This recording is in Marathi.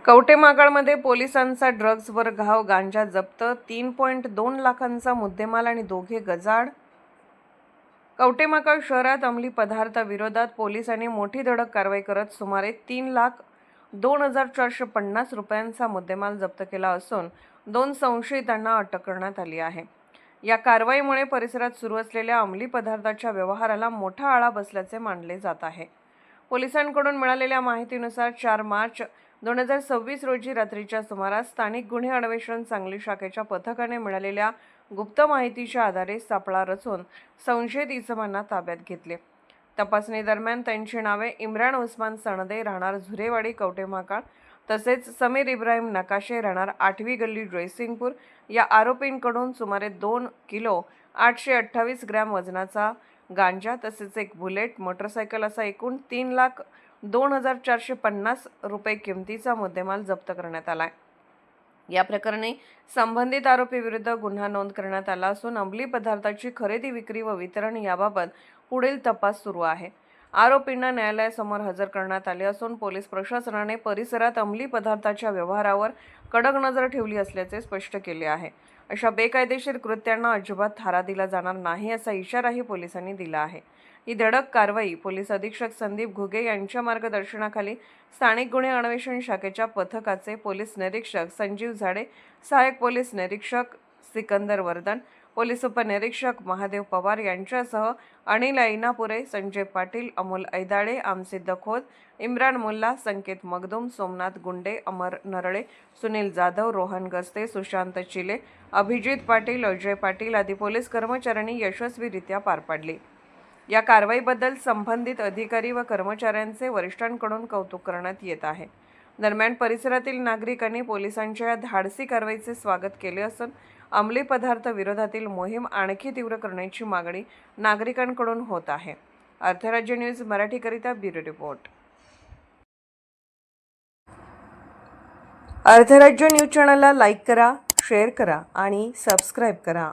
कवठेमहांकाळमध्ये पोलिसांचा ड्रग्जवर घाव, गांजा जप्त, 3.2 लाखांचा मुद्देमाल आणि दोघे गजाआड. कवठेमहांकाळ शहरात अंमली पदार्थाविरोधात पोलिसांनी मोठी धडक कारवाई करत सुमारे 3,02,450 रुपयांचा मुद्देमाल जप्त केला असून 2 संशयितांना अटक करण्यात आली आहे. या कारवाईमुळे परिसरात सुरू असलेल्या अंमली पदार्थाच्या व्यवहाराला मोठा आळा बसल्याचे मानले जात आहे. पोलिसांकडून मिळालेल्या माहितीनुसार 4 मार्च 2026 रोजी रात्रीच्या सुमारास स्थानिक गुन्हे अन्वेषण सांगली शाखेच्या पथकाने मिळालेल्या गुप्त माहितीच्या आधारे सापळा रचून संशयित इसमांना ताब्यात घेतले. तपासणी दरम्यान त्यांची नावे इम्रान उस्मान सनदे राहणार झुरेवाडी कवठेमहांकाळ तसेच समीर इब्राहिम नकाशे राहणार 8वी गल्ली जयसिंगपूर या आरोपींकडून सुमारे 2 किलो 828 ग्रॅम वजनाचा गांजा तसेच एक बुलेट मोटरसायकल असा एकूण 3,02,450 रुपये किमतीचा मुद्देमाल जप्त करण्यात आला. या प्रकरणी संबंधित आरोपी विरुद्ध गुन्हा नोंद करण्यात आला असून अंमली पदार्थाची खरेदी, विक्री व वितरण याबाबत पुढील तपास सुरू आहे. आरोपींना न्यायालयासमोर हजर करण्यात आले असून पोलीस प्रशासनाने परिसरात अंमली पदार्थाच्या व्यवहारावर कडक नजर ठेवली असल्याचे स्पष्ट केले आहे. अशा बेकायदेशीर कृत्यांना अजिबात थारा दिला जाणार नाही असा इशाराही पोलिसांनी दिला आहे. ही धडक कारवाई पोलीस अधीक्षक संदीप घुगे यांच्या मार्गदर्शनाखाली स्थानिक गुन्हे अन्वेषण शाखेच्या पथकाचे पोलीस निरीक्षक संजीव झाडे, सहाय्यक पोलीस निरीक्षक सिकंदर वर्धन, पोलीस उपनिरीक्षक महादेव पवार यांच्यासह अनिल ऐनापुरे, संजय पाटील, अमोल ऐदाळे, आमसिद्ध खोत, इम्रान मुल्ला, संकेत मगदूम, सोमनाथ गुंडे, अमर नरळे, सुनील जाधव, रोहन गस्ते, सुशांत चिले, अभिजित पाटील, अजय पाटील आदी पोलीस कर्मचाऱ्यांनी यशस्वीरित्या पार पाडली. या कारवाईबद्दल संबंधित अधिकारी व कर्मचाऱ्यांचे वरिष्ठांकडून कौतुक करण्यात येत आहे. दरम्यान परिसरातील नागरिकांनी पोलिसांच्या या धाडसी कारवाईचे स्वागत केले असून अंमली पदार्थ विरोधातील मोहीम आणखी तीव्र करण्याची मागणी नागरिकांकडून होत आहे. Arthrajya news मराठीकरिता bureau report. Arthrajya news चॅनलला लाईक करा, शेअर करा आणि सबस्क्राईब करा.